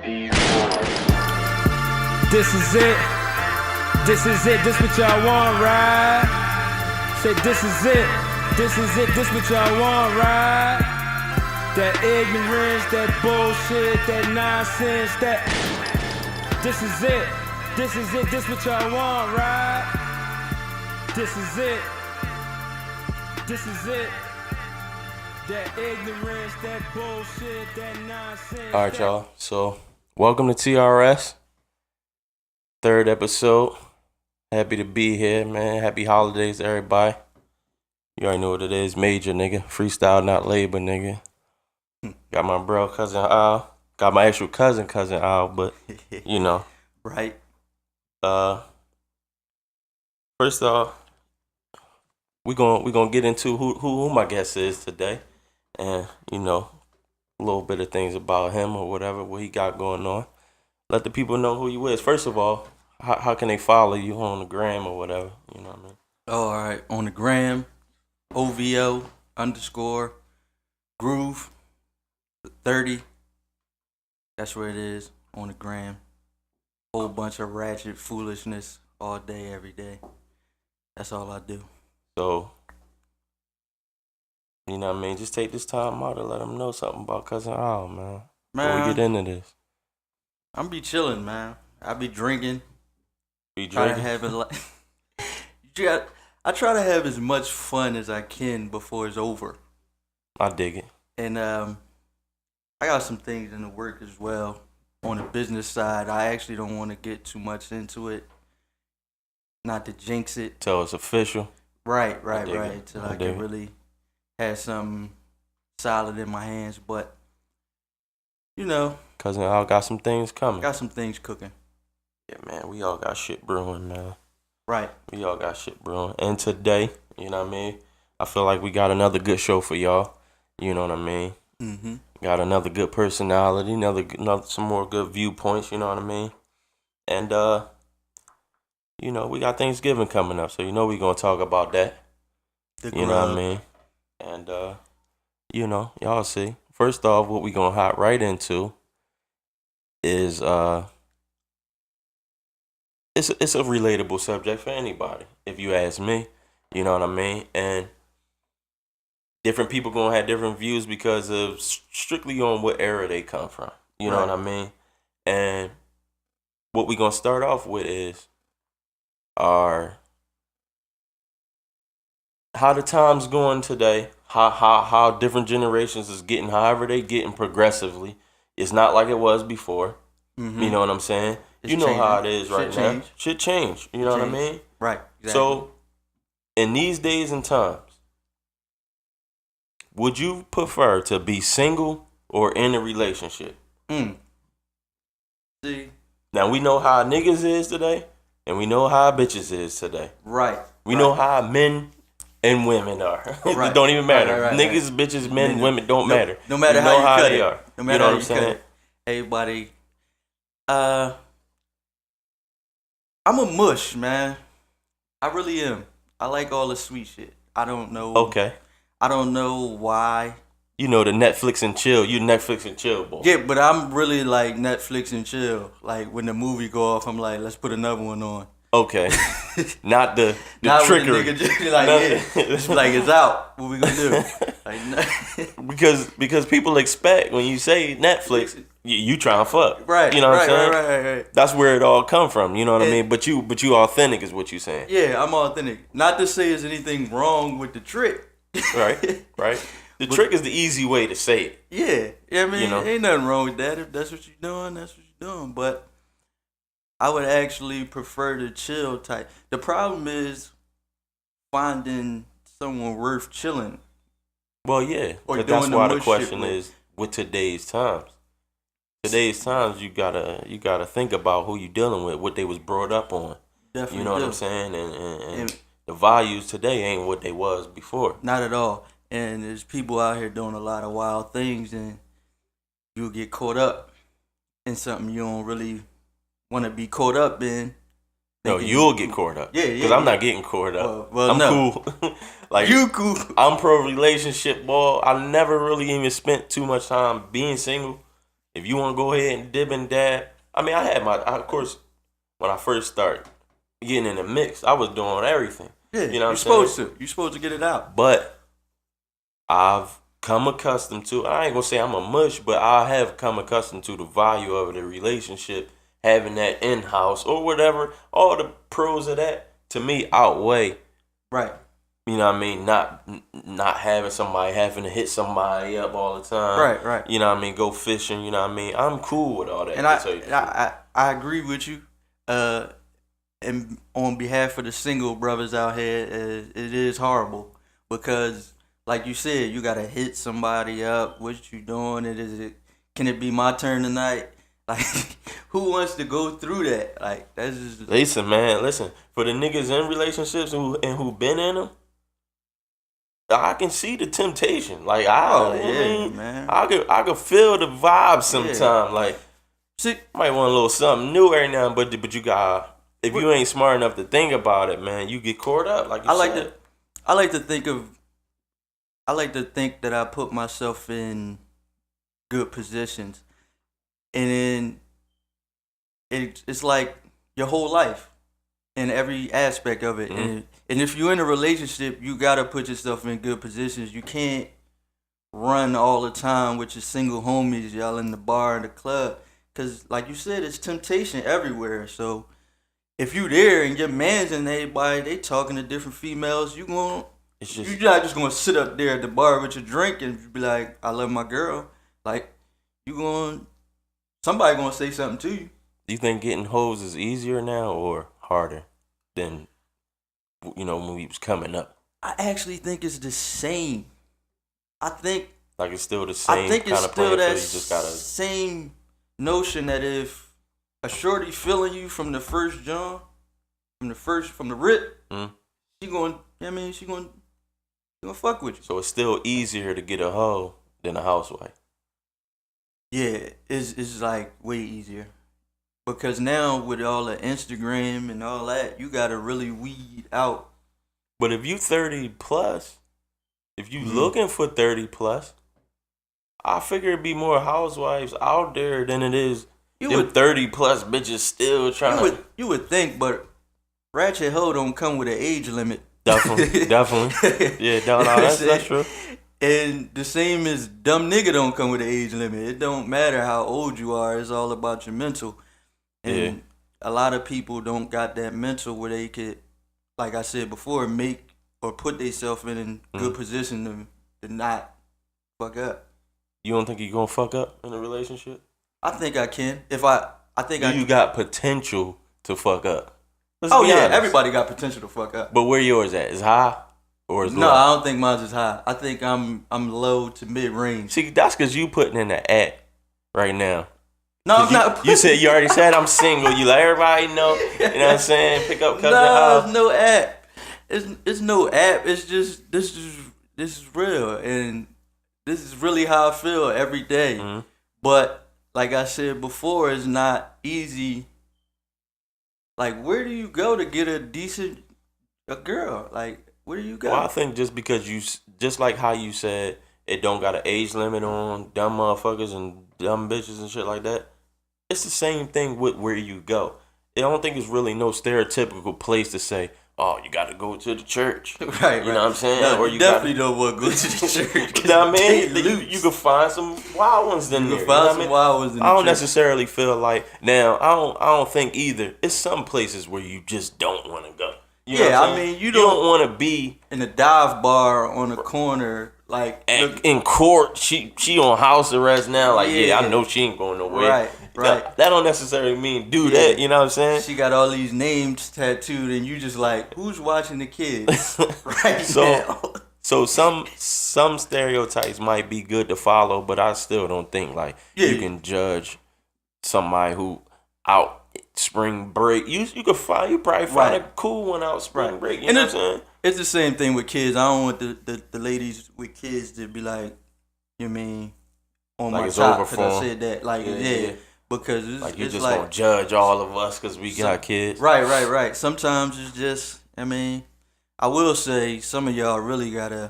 This is it. This is it. This what y'all want, right? Say this is it. This is it. This what y'all want, right? That ignorance, that bullshit, that nonsense, that. This is it. This is it. This what y'all want, right? This is it. This is it. That ignorance, that bullshit, that nonsense. All right, y'all. So, welcome to TRS. Third episode. Happy to be here, man. Happy holidays to everybody. You already know what it is. Major, nigga. Freestyle, not labor, nigga. Got my bro, cousin Al. Got my actual cousin Al, but, you know. Right. First off, we gonna get into who my guest is today. And, you know, a little bit of things about him or whatever, what he got going on. Let the people know who you is. First of all, how can they follow you on the gram or whatever? You know what I mean? Oh, all right. On the gram, OVO_Groove 30. That's where it is on the gram. Whole bunch of ratchet foolishness all day, every day. That's all I do. So, you know what I mean? Just take this time out to let them know something about Cousin Al, man. Before we get into this. I'm be chilling, man. I be drinking. Be Try to drinking? have it like I try to have as much fun as I can before it's over. I dig it. And I got some things in the work as well on the business side. I actually don't want to get too much into it, not to jinx it. Till it's official. Right. it. Till I I dig can it. really have something solid in my hands. But, you know, Cousin Al got some things coming. got some things cooking. Yeah, man. We all got shit brewing, man. Right. We all got shit brewing. And today, you know what I mean? I feel like we got another good show for y'all. You know what I mean? Mm-hmm. Got another good personality, another some more good viewpoints, you know what I mean? And, you know, we got Thanksgiving coming up, so you know we going to talk about that. You know what I mean? And, you know, y'all see. First off, what we going to hop right into is, it's a relatable subject for anybody, if you ask me. You know what I mean? And different people going to have different views because of strictly on what era they come from. You know Right. what I mean? And what we going to start off with is how the times going today, how different generations is getting, however they getting progressively. It's not like it was before. Mm-hmm. You know what I'm saying? It's you know how it changing. is right Shit now. change. Shit change. You know what I Change. mean? Right. Exactly. So, in these days and times, would you prefer to be single or in a relationship? See? Now, we know how niggas is today, and we know how bitches is today. Right. We know how men and women are. Right. It don't even matter. Right. Niggas, bitches, men, women don't matter. No matter We know how you cut they it. are. No matter you know how what I'm you saying? cut it. Everybody. I'm a mush, man. I really am. I like all the sweet shit. I don't know. Okay. I don't know why. You know the Netflix and chill. You Netflix and chill, boy. Yeah, but I'm really like Netflix and chill. Like when the movie go off, I'm like, let's put another one on. Okay. Not the Not trickery. when the nigga just be like, yeah. It's like, it's out. What we gonna do? Like, because people expect when you say Netflix, you trying to fuck. right. You know what I'm saying? Right. That's where it all come from. You know what I And- mean? But you authentic is what you saying. Yeah, I'm authentic. Not to say there's anything wrong with the trick. Right. The trick is the easy way to say it. Yeah, I mean, You know? ain't nothing wrong with that. If that's what you're doing, that's what you're doing. But I would actually prefer the chill type. The problem is finding someone worth chilling. Well, yeah. Or But that's doing the why the mush question shit with. is with today's times. Today's times, you gotta think about who you dealing with, what they was brought up on. Definitely You know what do. I'm saying? And And the values today ain't what they was before. not at all. And there's people out here doing a lot of wild things, and you'll get caught up in something you don't really want to be caught up in. No, thinking you'll get caught up. Yeah. Because I'm not getting caught up. Well, I'm no. cool. Like, You cool. I'm pro relationship, boy. I never really even spent too much time being single. If you want to go ahead and dib and dab, I mean, of course, when I first started getting in the mix, I was doing everything. Yeah, you know what I'm supposed saying? to. You're supposed to get it out. But I've come accustomed to, I ain't gonna say I'm a mush, but I have come accustomed to the value of the relationship, having that in-house or whatever. All the pros of that, to me, outweigh. Right. You know what I mean? Not having somebody having to hit somebody up all the time. Right. You know what I mean? Go fishing, you know what I mean? I'm cool with all that. And I agree with you. And on behalf of the single brothers out here, it is horrible because, like you said, you gotta hit somebody up. What you doing? Can it be my turn tonight? Like, who wants to go through that? Like, that's just. Listen, man. Listen, for the niggas in relationships who been in them, I can see the temptation. Like, man. I could feel the vibe sometimes. Yeah. Like, See, might want a little something new every now and then, but you got. If you ain't smart enough to think about it, man, you get caught up. Like you said. I like to think that I put myself in good positions, and then it's like your whole life in every aspect of it. Mm-hmm. And if you're in a relationship, you gotta put yourself in good positions. You can't run all the time with your single homies, y'all in the bar, in the club, because like you said, it's temptation everywhere. So if you there and your man's and everybody, they talking to different females, you're not just gonna sit up there at the bar with your drink and be like, I love my girl. Like, somebody gonna say something to you. Do you think getting hoes is easier now or harder than, when we was coming up? I actually think it's the same. I think like it's still the same. I think it's still that you just gotta... same notion that if a shorty feeling you from the first jump, from the rip, she gonna fuck with you. So it's still easier to get a hoe than a housewife. Yeah, it's like way easier. Because now with all the Instagram and all that, you gotta really weed out. But if you 30 plus, if you looking for 30 plus, I figure it'd be more housewives out there than it is them 30 plus bitches still trying. You would think, but ratchet hoe don't come with an age limit. Definitely. Yeah, that's true. And the same as dumb nigga don't come with an age limit. It don't matter how old you are. It's all about your mental. And a lot of people don't got that mental where they could, like I said before, make or put themselves in a good position to not fuck up. You don't think you gonna fuck up in a relationship? I think I can. You got potential to fuck up? Everybody got potential to fuck up. But where yours at? Is high or is low? No, I don't think mine's is high. I think I'm low to mid range. See, that's because you putting in the act right now. No, I'm not. You already said I'm single. You let everybody know. You know what I'm saying? Pick up cousin. No, it's no app. It's no app. It's just this is real, and this is really how I feel every day. Mm-hmm. But like I said before, it's not easy. Like, where do you go to get a girl? Like, where do you go? Well, I think just because just like how you said it don't got an age limit on dumb motherfuckers and dumb bitches and shit like that. It's the same thing with where you go. I don't think it's really no stereotypical place to say, oh, you got to go to the church. Right. You know what I'm saying? No, or you definitely don't want to go to the church. You know what I mean? You can find some wild ones in there. You can find some wild ones in there. I don't necessarily feel like, now, I don't think either. It's some places where you just don't want to go. You know I mean, you don't want to be in a dive bar on a corner, like in court. She on house arrest now. Like, I know she ain't going nowhere. Right. That don't necessarily mean do that. You know what I'm saying? She got all these names tattooed, and you just like, who's watching the kids right now? So some stereotypes might be good to follow, but I still don't think like you can judge somebody who out spring break. You probably find a cool one out spring break. You know what I'm saying? It's the same thing with kids. I don't want the ladies with kids to be like, you mean, on like my it's top over because I said that. Like, because it's like you're just like, gonna judge all of us because we got kids. Right. Sometimes it's just, I mean, I will say some of y'all really gotta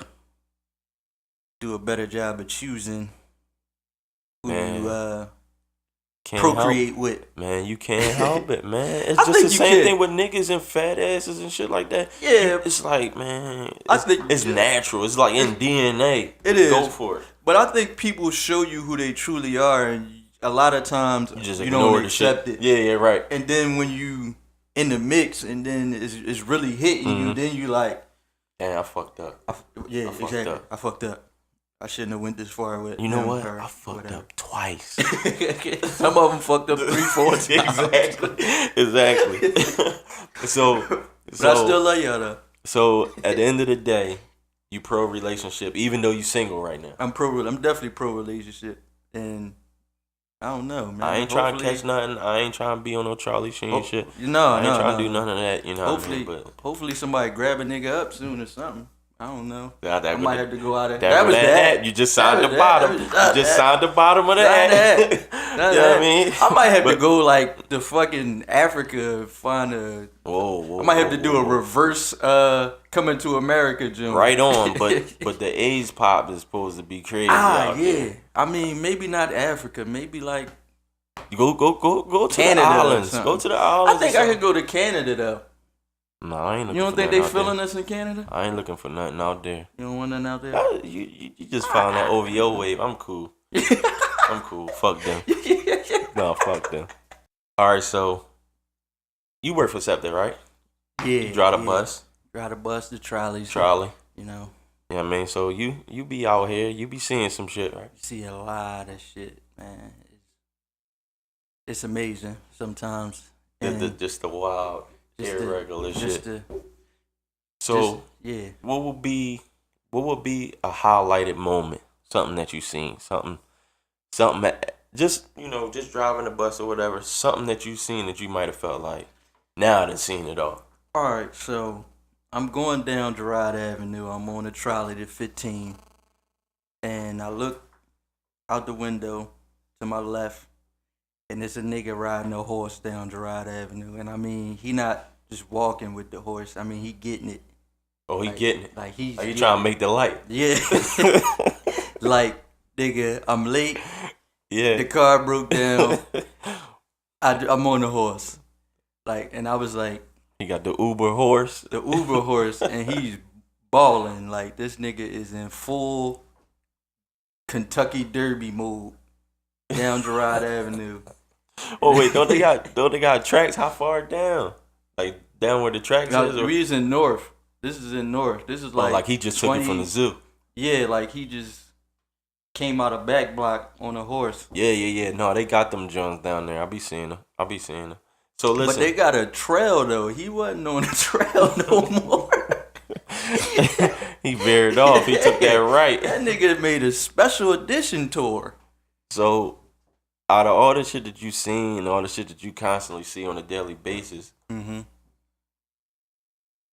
do a better job of choosing who procreate with. Man, you can't help it, man. It's I just think the you same can. thing with niggas and fat asses and shit like that. Yeah. It's like, man, I think it's natural. It's like in DNA. It is. Go for it. But I think people show you who they truly are, and a lot of times You just you ignore don't the accept shit. it. Yeah, right. And then when you in the mix, and then it's really hitting you, then you like, Damn, I fucked up. exactly. up. I fucked up. I shouldn't have went this far with. You know him, what? her, I fucked whatever. up twice. Some of them fucked up 3-4 times. Exactly. So, But I still love y'all though. So at the end of the day, you pro relationship, even though you single right now. I'm definitely pro relationship, and I don't know, man. I ain't trying to catch nothing. I ain't trying to be on no Charlie Sheen shit. I ain't trying to do none of that. You know Hopefully, what I mean? But hopefully somebody grab a nigga up soon or something. I don't know. that I was might the- have to go out of that was that. You just signed the bottom. You just signed the bottom of the ad. You know what I mean? I might have to go like to fucking Africa, find a. Whoa, I might have to do a reverse Coming to America joint. Right on, but the AIDS pop is supposed to be crazy. Ah, out yeah. there. I mean, maybe not Africa. Maybe like You go to Canada the or islands. something. Go to the islands. I think I could go to Canada though. No, I ain't looking You don't for think nothing they out feeling there. us in Canada? I ain't looking for nothing out there. You don't want nothing out there? You just found that OVO wave. I'm cool. I'm cool. Fuck them. No, fuck them. All right, so you work for SEPTA, right? Yeah. You drive the bus, Drive the bus, the trolleys. trolley. You know, Yeah, I mean, so you be out here, you be seeing some shit, right? you see a lot of shit, man. It's amazing sometimes. And Just the wild, just the- irregular just shit. the- So yeah. what would be a highlighted moment? Something that you seen, something that, just just driving the bus or whatever. Something that you seen that you might have felt like, now I done seen it all. All right, so I'm going down Girard Avenue. I'm on a trolley to 15, and I look out the window to my left, and there's a nigga riding a horse down Girard Avenue. And I mean, he not just walking with the horse. I mean, he getting it. Oh, he Like- getting it. Like he's Like, you getting trying to it. make the light. Yeah. Like, nigga, I'm late. Yeah. The car broke down. I'm on the horse. Like, and I was like, He got the Uber horse. the Uber horse, and he's balling. Like, this nigga is in full Kentucky Derby mode down Girard Avenue. Oh wait, don't they got tracks? How far down? Like down where the tracks Now, is? Or, we is in North. This is in North. This is like like he just took it from the zoo. Yeah, like he just came out of back block on a horse. Yeah. No, they got them Jones down there. I be seeing them. So listen. But they got a trail though. He wasn't on the trail no more. He veered off. He took that right. That nigga made a special edition tour. So, out of all the shit that you seen and all the shit that you constantly see on a daily basis,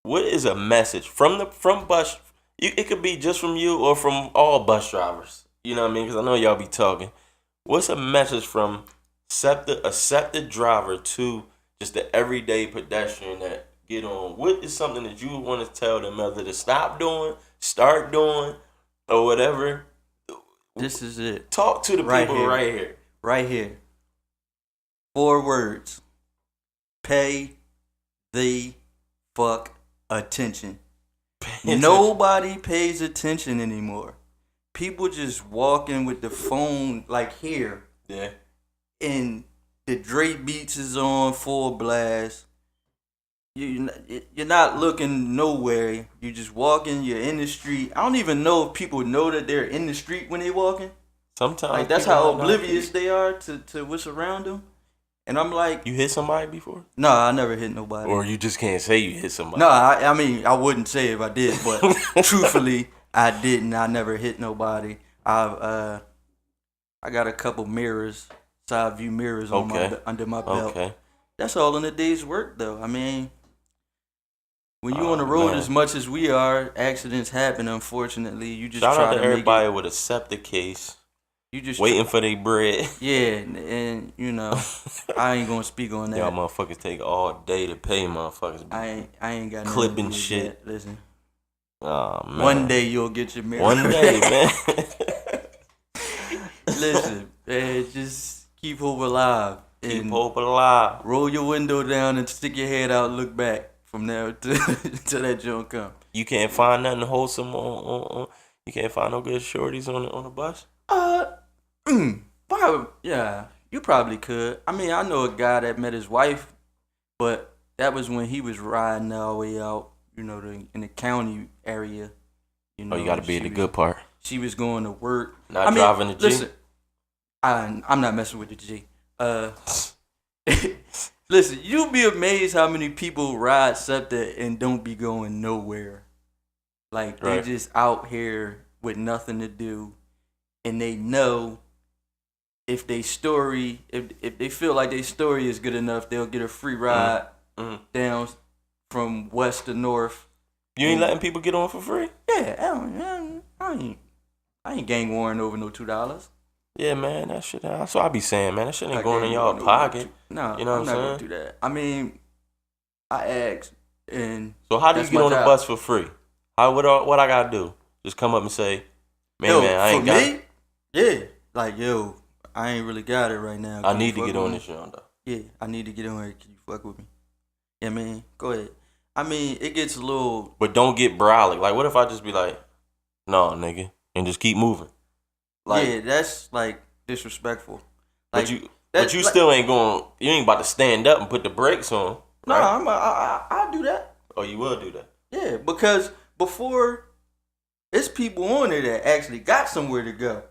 what is a message from bus? It could be just from you or from all bus drivers. You know what I mean? Because I know y'all be talking. What's a message from a SEPTA driver to just the everyday pedestrian that get on? What is something that you want to tell them either to stop doing, start doing, or whatever? This is it. Talk to the Right people here. right here. Right here. 4 words. Pay the fuck attention. Nobody pays attention anymore. People just walking with the phone like here, Yeah. and the Drake beats is on full blast. You're not looking nowhere. You just walking. You're in the street. I don't even know if people know that they're in the street when they walking. Sometimes Like that's people how might not. oblivious they are to what's around them. And I'm like, You hit somebody before, no, I never hit nobody. or you just can't say you hit somebody. No, I mean, I wouldn't say if I did, but truthfully, I didn't. I never hit nobody. I got a couple mirrors, side view mirrors on under my belt. Okay. That's all in a day's work, though. I mean, when you Oh, on the road man. as much as we are, accidents happen. Unfortunately, you just Shout try out to to make everybody with a SEPTA case, it. You just waiting for their bread. Yeah, and you know, I ain't gonna speak on that. Y'all motherfuckers take all day to pay motherfuckers. I ain't got nothing clipping to do with shit. that. Listen, Oh man. one day you'll get your mirror. One day, man. Listen, man, just Keep hope alive. Keep And hope alive. roll your window down and stick your head out and look back from there till that joint come. You can't find nothing wholesome on you can't find no good shorties on the bus? Probably, yeah, you probably could. I mean, I know a guy that met his wife, but that was when he was riding all the way out, in the county area. You know, Oh, you got to be the good part. She was going to work. Not driving the G? Listen, I'm not messing with the G. Listen, you'll be amazed how many people ride SEPTA and don't be going nowhere. Like, they just out here with nothing to do, and they know if they feel like their story is good enough, they'll get a free ride down from west to north. You ain't letting people get on for free? Yeah, I ain't gang warring over no $2. Yeah, man, that shit. That's what I be saying, man. That shit ain't going in y'all pocket. No, you know I'm what I'm not saying? gonna do that. I mean, I asked, and so how do you that's get my on the job. bus for free? What I gotta do? Just come up and say, man, I ain't got it. Yeah, like yo, I ain't really got it right now. I need to get on this shit though. Yeah, I need to get on here. Can you fuck with me? Yeah, man, go ahead. I mean, it gets a little. But don't get brolic. Like, what if I just be like, no, nigga, and just keep moving? Like, yeah, that's like disrespectful. Like, but you still ain't going. You ain't about to stand up and put the brakes on. No, right? I'll do that. Oh, you will do that? Yeah, because before, it's people on there that actually got somewhere to go.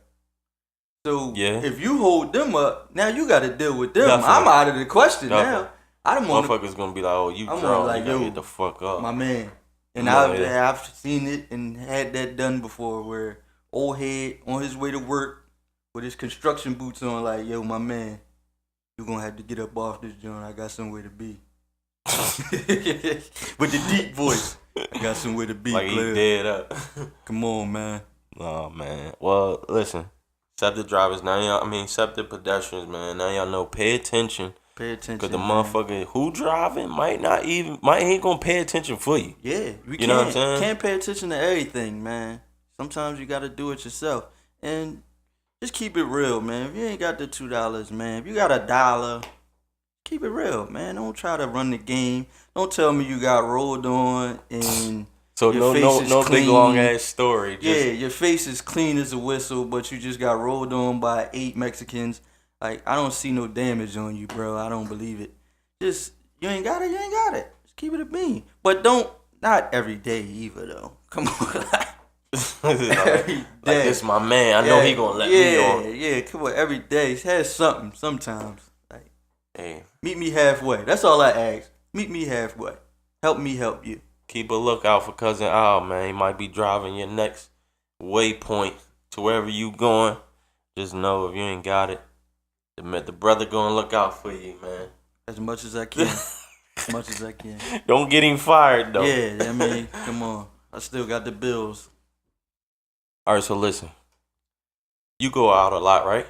So if you hold them up, now you got to deal with them. Definitely. I'm out of the question Definitely. now. I don't want motherfuckers gonna be like, oh, you I'm drunk, like, you gotta yo, get the fuck up, my man. And yeah. I've seen it and had that done before, where old head on his way to work with his construction boots on, like, yo, my man, you gonna have to get up off this joint. I got somewhere to be. With the deep voice, I got somewhere to be. Like he dead up. Come on, man. Oh man. Well, listen, SEPTA drivers SEPTA pedestrians, man. Now y'all know, pay attention. Pay attention. Cause the motherfucker who driving ain't gonna pay attention for you. Yeah, you know what I'm saying? Can't pay attention to everything, man. Sometimes you gotta do it yourself, and just keep it real, man. If you ain't got the $2, man, if you got $1, keep it real, man. Don't try to run the game. Don't tell me you got rolled on and so your face is no clean. big long ass story. Yeah, your face is clean as a whistle, but you just got rolled on by 8 Mexicans. Like, I don't see no damage on you, bro. I don't believe it. Just, you ain't got it, you ain't got it. Just keep it a bean. But not every day either, though. Come on. Every day. Like, this my man. I know he gonna let me on. Yeah, come on. Every day. Has something sometimes. Like, hey, meet me halfway. That's all I ask. Meet me halfway. Help me help you. Keep a lookout for Cousin Al, man. He might be driving your next waypoint to wherever you going. Just know if you ain't got it, the brother gonna look out for you, man. As much as I can. As much as I can. Don't get him fired, though. Yeah, I mean, come on. I still got the bills. All right, so listen. You go out a lot, right?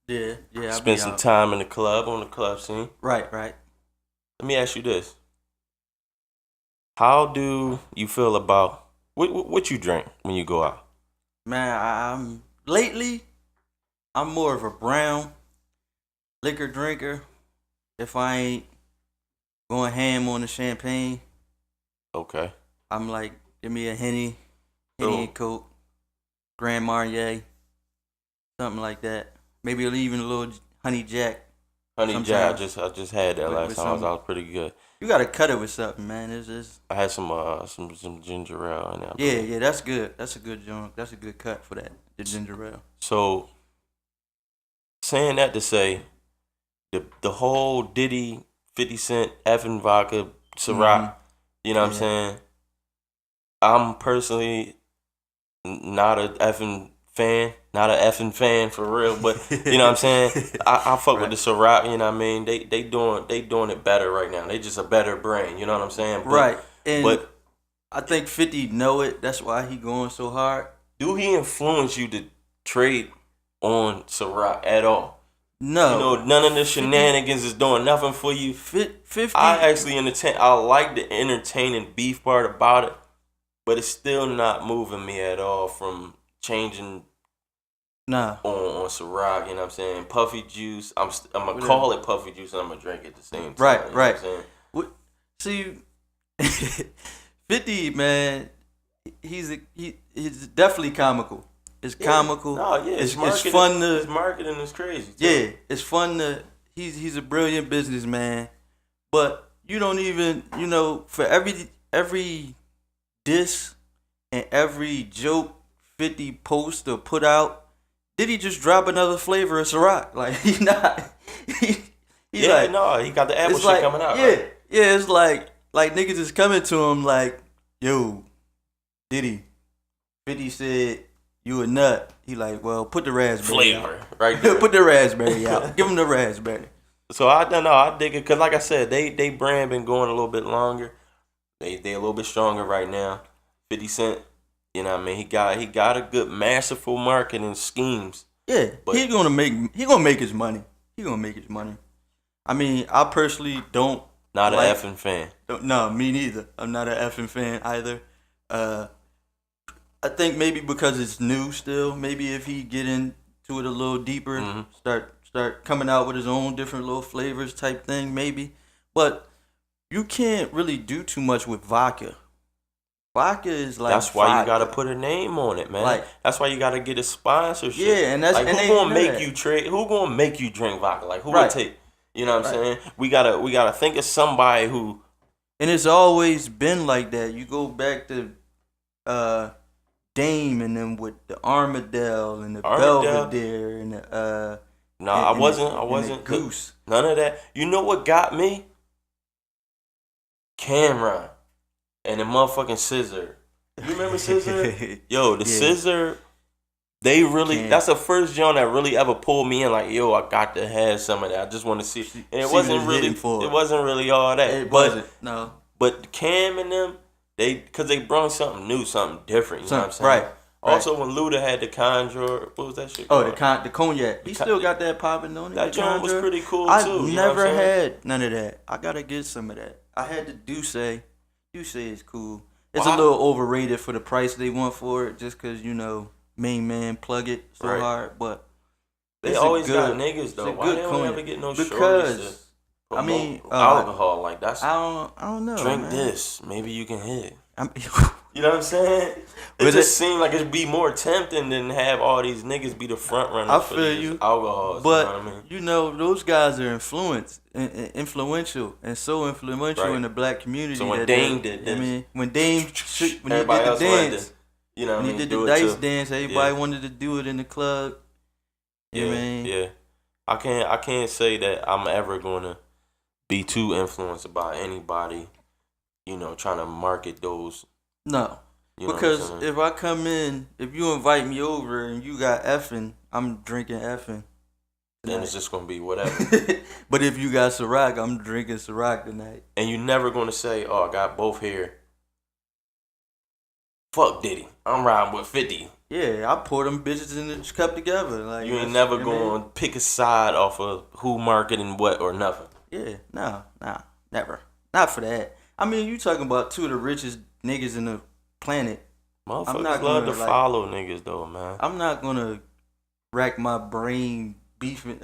Yeah. Spend some time in the club, on the club scene. Right. Let me ask you this. How do you feel about what you drink when you go out? Man, lately, I'm more of a brown liquor drinker. If I ain't going ham on the champagne, okay, I'm like, give me a Henny and Coke, Grand Marnier, something like that. Maybe even a little Honey Jack. Honey Jack, I just had that last time. I was pretty good. You gotta cut it with something, man. It's I had some ginger ale in there. Yeah, that's good. That's a good joint. That's a good cut for that. The ginger ale. So, saying that to say, the whole Diddy 50 Cent effing vodka CIROC, you know what I'm saying? I'm personally not a effing fan for real, but you know what I'm saying? I fuck with the CIROC, you know what I mean? They doing it better right now. They just a better brand, you know what I'm saying? Right. But I think 50 know it. That's why he going so hard. Do he influence you to trade on CIROC at all? No. You know, none of the shenanigans is doing nothing for you. 50. I actually I like the entertaining beef part about it, but it's still not moving me at all from changing Nah. on CIROC, you know what I'm saying? Puffy juice. I'm gonna call it puffy juice and I'm gonna drink it at the same time. Right, you know right. What I'm saying? See, 50, man, he's definitely comical. It's comical. No, yeah, it's fun to. His marketing is crazy. Too. Yeah, it's fun to. He's a brilliant businessman, but you don't even for every diss and every joke 50 post or put out, did he just drop another flavor of Ciroc? Like he not. He like, no, he got the apple shit like, coming out. Yeah, right? yeah, it's like niggas is coming to him like, yo, Diddy, 50 said you a nut. He like, well, put the raspberry flavor out. right there. Put the raspberry out. Give him the raspberry. So I don't know. I dig it because, like I said, they brand been going a little bit longer. They a little bit stronger right now. 50 Cent, you know what I mean? He got a good masterful marketing schemes. Yeah, but he gonna make his money. He gonna make his money. I mean, I personally don't. Not an EFFEN fan. No, me neither. I'm not an EFFEN fan either. I think maybe because it's new still. Maybe if he get into it a little deeper, start coming out with his own different little flavors type thing, maybe. But you can't really do too much with vodka. Vodka is like that's why vodka. You gotta put a name on it, man. Like, that's why you gotta get a sponsorship. Yeah, and that's like and who gonna make you trade? Who gonna make you drink vodka? Like who would take? You know what I'm saying? We gotta think of somebody who. And it's always been like that. You go back to Dame and then with the Armadale and the Belvedere and the No, I wasn't Goose. None of that. You know what got me? Cameron and the motherfucking Scissor. You remember Scissor? Yo, the Scissor. They really. That's the first joint that really ever pulled me in. Like, yo, I got to have some of that. I just want to see. And it wasn't really. It wasn't really all that. It wasn't. No. But Cam and them, because they brought something new, something different. You know what I'm saying? Right. Also, when Luda had the Conjure, what was that shit called? The cognac. He still got that popping on it. That joint was pretty cool too. I never had none of that. I gotta get some of that. I had the Douce. Douce is cool. It's a little overrated for the price they want for it, just because main man plug it so hard. But they always got niggas though. Why they don't ever get no shorties? I mean, alcohol like that's. I don't know. Drink man. this, maybe you can hit. You know what I'm saying? It just seemed like it'd be more tempting than have all these niggas be the front runners. I feel you. Alcohol, but you know what I mean? Those guys are influential, and so influential in the black community. So when Dame did this, when Dame when he did the dance, when he did the dice dance, everybody wanted to do it in the club. You know what I mean? Yeah. I can't say that I'm ever gonna be too influenced by anybody, trying to market those. No. Because if I come in, if you invite me over and you got EFFEN, I'm drinking EFFEN. Then it's just gonna be whatever. But if you got Ciroc, I'm drinking Ciroc tonight. And you're never gonna say, "Oh, I got both here." Fuck Diddy, I'm riding with 50. Yeah, I pour them bitches in the cup together. Like you ain't never gonna pick a side off of who marketing what or nothing. Yeah, nah, never. Not for that. I mean, you talking about two of the richest niggas in the planet. Motherfuckers love to follow niggas though, man. I'm not gonna rack my brain beefing,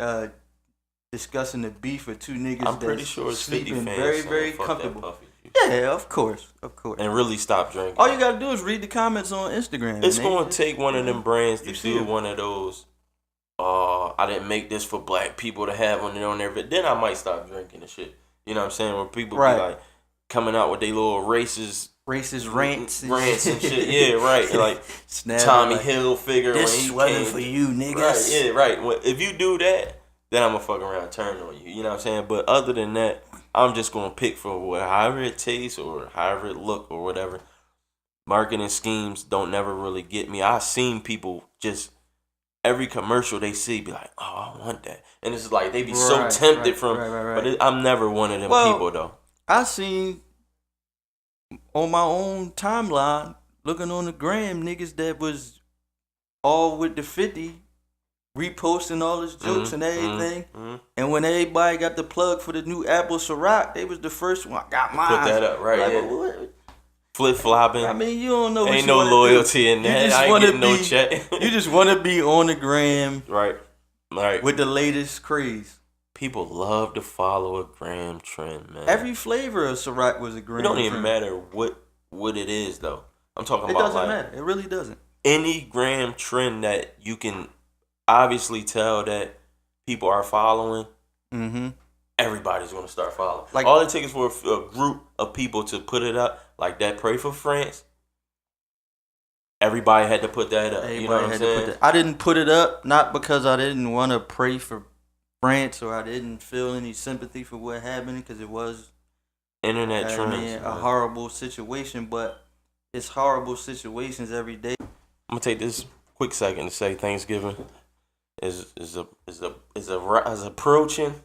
discussing the beef of two niggas. I'm pretty sure it's 50 sleeping fans very, very comfortable. Yeah, of course. And really stop drinking. All you gotta do is read the comments on Instagram. It's gonna take one of them brands to do one of those. I didn't make this for black people to have on their but then I might stop drinking and shit. You know what I'm saying? When people be like coming out with their little racist rants and shit. Yeah, right. Like Tommy Hill figure this when he came for you, niggas. Right, yeah, right. Well, if you do that, then I'm gonna fuck around and turn on you. You know what I'm saying? But other than that, I'm just gonna pick for however it tastes or however it look or whatever. Marketing schemes don't never really get me. I've seen people just every commercial they see be like, "Oh, I want that," and it's like they be so tempted But I'm never one of them people though. I seen on my own timeline, looking on the gram, niggas that was all with the 50, reposting all his jokes and everything. And when everybody got the plug for the new Apple Ciroc, they was the first one. I got mine. Put that up, right? Like, yeah. what? flip flopping. I mean, you don't know. What Ain't you no wanna loyalty do. in that. You just I ain't wanna getting no be, check. You just want to be on the gram, Right. with the latest craze. People love to follow a gram trend, man. Every flavor of CIROC was a gram. It don't even trend. matter what it is though. I'm talking It about doesn't like matter. It really doesn't. any gram trend that you can obviously tell that people are following. Mm-hmm. Everybody's gonna start following. Like, all it takes is for a group of people to put it up, like that. Pray for France. Everybody had to put that up. You know what I'm saying? I didn't put it up not because I didn't want to pray for France or I didn't feel any sympathy for what happened, because it was Internet trends. a horrible situation. But it's horrible situations every day. I'm gonna take this quick second to say Thanksgiving is approaching.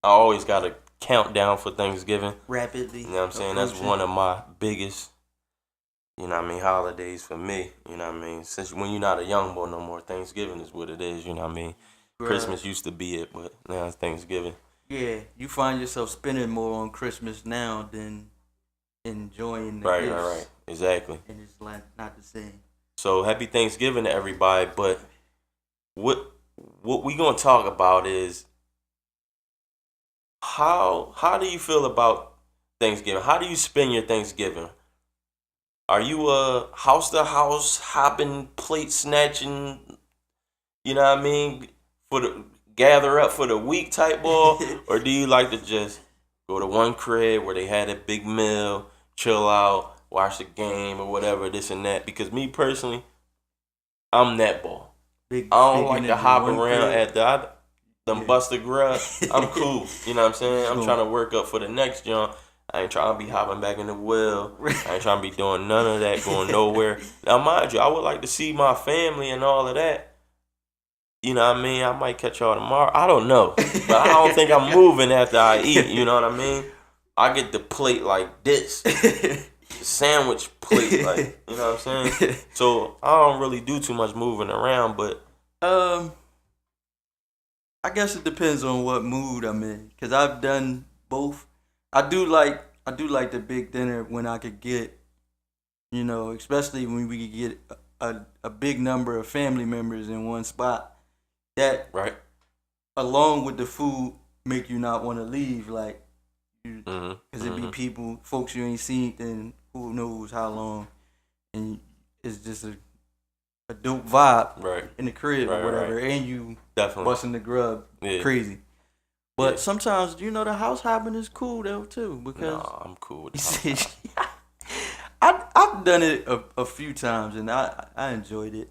I always got a countdown for Thanksgiving. Rapidly. You know what I'm saying? That's one of my biggest, holidays for me. You know what I mean? Since when you're not a young boy no more, Thanksgiving is what it is. You know what I mean? Bruh. Christmas used to be it, but now it's Thanksgiving. Yeah, you find yourself spending more on Christmas now than enjoying the Right, gifts. right. Exactly. And it's like not the same. So happy Thanksgiving to everybody. But what we gonna talk about is how do you feel about Thanksgiving? How do you spend your Thanksgiving? Are you a house to house hopping, plate snatching, you know what I mean, for the gather up for the week type ball? Or do you like to just go to one crib where they had a big meal, chill out, watch the game or whatever, this and that? Because me personally, I'm that ball. I don't like to hop around at them Buster Grub. I'm cool. You know what I'm saying? I'm trying to work up for the next jump. I ain't trying to be hopping back in the wheel. I ain't trying to be doing none of that, going nowhere. Now, mind you, I would like to see my family and all of that. You know what I mean? I might catch y'all tomorrow. I don't know. But I don't think I'm moving after I eat. You know what I mean? I get the plate like this. Sandwich plate, like, you know what I'm saying? So I don't really do too much moving around, but I guess it depends on what mood I'm in, because I've done both. I do like the big dinner when I could get, especially when we could get a big number of family members in one spot. That right, along with the food, make you not want to leave, like, because it be folks you ain't seen in who knows how long, and it's just a dope vibe in the crib or whatever, and you definitely busting the grub crazy. But sometimes, the house hopping is cool though too, because I'm cool with the house. I've done it a few times and I enjoyed it.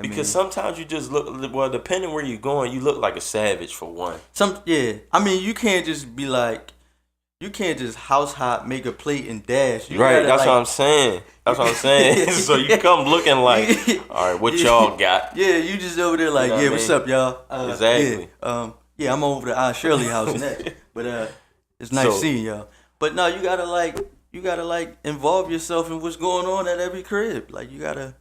Because sometimes you just look, well, depending where you're going, you look like a savage for one. I mean, you can't just be like, you can't just house hop, make a plate and dash. You right, gotta, that's what I'm saying. That's what I'm saying. So you come looking like, all right, what y'all got? Yeah, you just over there like, what's up, y'all? Exactly. Yeah, I'm over the Aunt Shirley house next. But it's nice seeing y'all. But no, you gotta involve yourself in what's going on at every crib. Like, you gotta.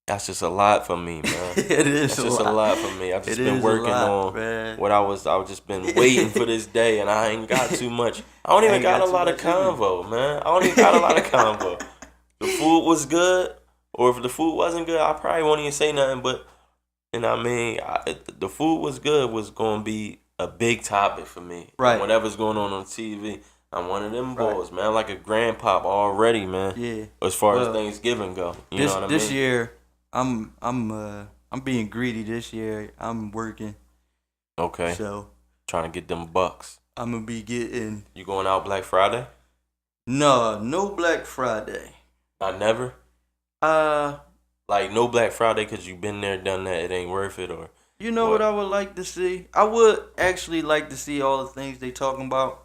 That's just a lot for me, man. It is. That's just a lot for me. I've just been working on what I've just been waiting for this day, and I ain't got too much. I don't even got a lot of convo, man. I don't even got a lot of convo. The food was good, or if the food wasn't good, I probably won't even say nothing. But, you know what I mean? The food was good was going to be a big topic for me. Right. Whatever's going on TV. I'm one of them boys, man. Like a grandpop already, man. Yeah. As far as Thanksgiving go. You know what I mean? This year, I'm being greedy this year. I'm working. Okay. So trying to get them bucks. I'm gonna be getting. You going out Black Friday? No Black Friday. I never. Like no Black Friday because you've been there, done that. It ain't worth it, or. You know what I would like to see? I would actually like to see all the things they talking about.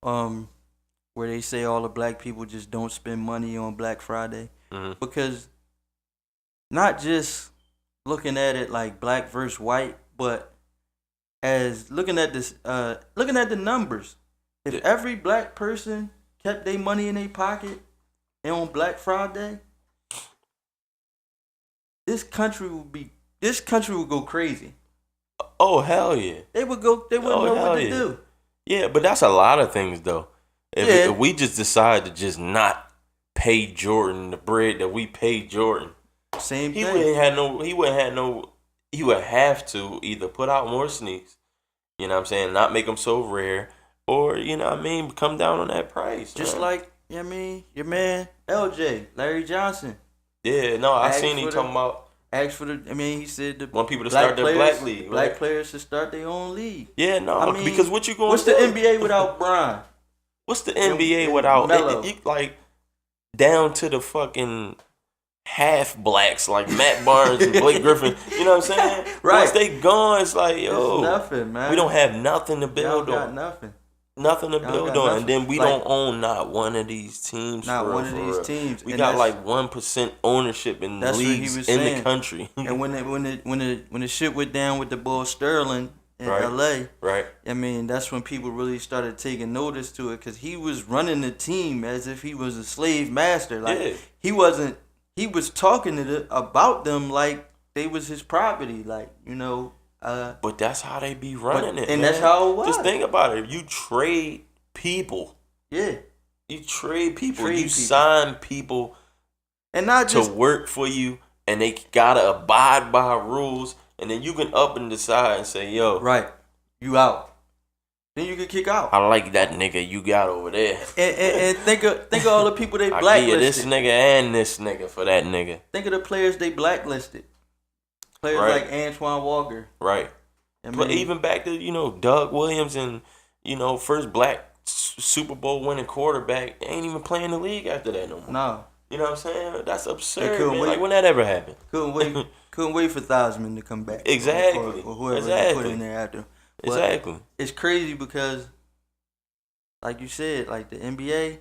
Where they say all the black people just don't spend money on Black Friday, because. Not just looking at it like black versus white, but as looking at this, looking at the numbers. If every black person kept their money in their pocket and on Black Friday, this country would go crazy. Oh hell yeah! They would go. They wouldn't know what to do. Yeah, but that's a lot of things though. If we just decide to just not pay Jordan the bread that we paid Jordan. Same He thing. He would have to either put out more sneaks, you know what I'm saying, not make them so rare, or, you know what I mean, come down on that price. Just man. like, you know what I mean, your man LJ, Larry Johnson. Yeah, no, I Ask seen he for talking about he said the want people to start their black league. Black Right? players should start their own league. Yeah, no, I mean, because what you going what's to the do? NBA without Bron? What's the NBA and without Melo? like down to the fucking half blacks like Matt Barnes and Blake Griffin? You know what I'm saying? Right. Once they gone, it's like, yo, It's nothing, man. we don't have nothing to Y'all build got on. nothing. Nothing to Y'all build got on, nothing. and then we Like, don't own not one of these teams. Not for one real, of for these real. teams. We And got that's- like 1% ownership in That's what he leagues was in saying. the country. And when the shit went down with the bull Sterling in Right. LA, Right. I mean, that's when people really started taking notice to it, because he was running the team as if he was a slave master. Like, Yeah. he wasn't. He was talking about them like they was his property. Like, you know. But that's how they be running it, and man. that's how it was. Just think about it. You trade people. Yeah. You trade people. Trade You people. sign people And not to just work for you, and they gotta abide by rules. And then you can up and decide and say, "Yo, right. You out. Then you can kick out. I like that nigga you got over there. And think of all the people they I give you this blacklisted. nigga and this nigga for that nigga." Think of the players they blacklisted. Players Right. like Antoine Walker. Right. I But mean, even back to, Doug Williams and, first black Super Bowl winning quarterback, they ain't even playing the league after that no more. no, You know what I'm saying? That's absurd, couldn't man. wait. Like, when that ever happened? couldn't wait for Theismann to come back. Exactly. Or whoever they Exactly. put in there after. But Exactly. it's crazy because, like you said, like the NBA,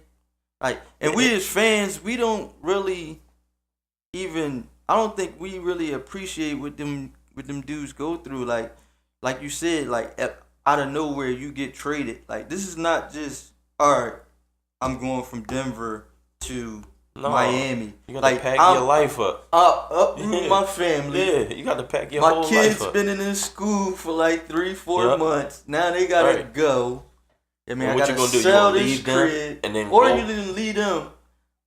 like, and we as fans, we don't really even. I don't think we really appreciate what them dudes go through. Like you said, like out of nowhere you get traded. Like, this is not just, all right, I'm going from Denver to Miami. You got like, to pack your life up. Uproot Yeah. my family. Yeah, you got to pack your My whole kids life up. been in school for like 3-4 Yep. months. Now they gotta Right. go. I mean, And I what gotta you gonna do? You sell gonna this leave them crib, and then or go? you didn't leave them.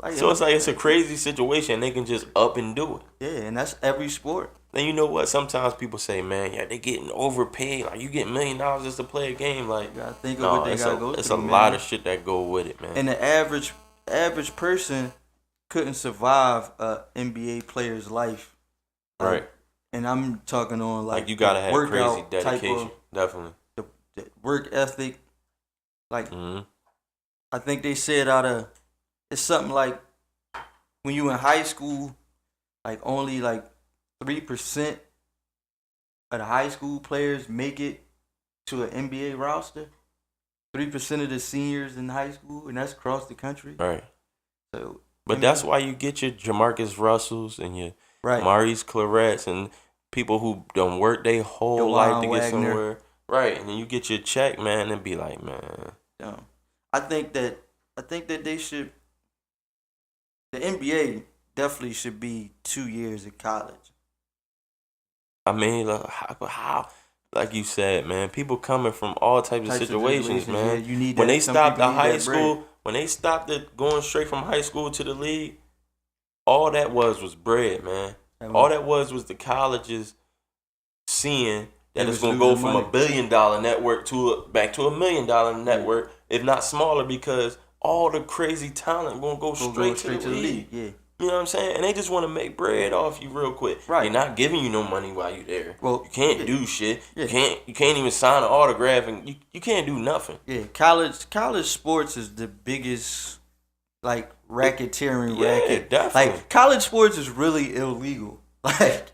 Like, So it's like it's a crazy situation. They can just up and do it. yeah, and that's every sport. And you know what? Sometimes people say, man, yeah, they getting overpaid. Like, you get $1 million just to play a game. Like, You gotta think of no, what they it's gotta go it's through. a man. lot of shit that go with it, man. And the average person couldn't survive a NBA player's life. Like, Right. And I'm talking on Like, you gotta have crazy workout type dedication. of- Definitely. the work ethic. Like, Hmm. I think they said it's something like when you in high school, like only like 3% of the high school players make it to an NBA roster. 3% of the seniors in high school, and that's across the country. Right. So, But that's why you get your Jamarcus Russells and your right. Maurice Clarets and people who don't work their whole Your life Von to get Wagner. somewhere. Right. And then you get your check, man, and be like, man. I think that they should. The NBA definitely should be 2 years of college. I mean, like, how, like you said, man, people coming from all types of situations, man. Yeah, you need When that. they Some stopped people the need high that school, bread. when they stopped it going straight from high school to the league, all that was bread, man. All that was the colleges seeing that They it's was gonna go losing from money. $1 billion network back to $1 million network, if not smaller, because all the crazy talent gonna go straight to the league. Yeah. You know what I'm saying? And they just want to make bread off you real quick. Right. They're not giving you no money while you're there. Well, You can't yeah. do shit. Yeah. You can't even sign an autograph, and you can't do nothing. Yeah, college sports is the biggest, like, racketeering Yeah, racket. definitely. Like, college sports is really illegal. Like,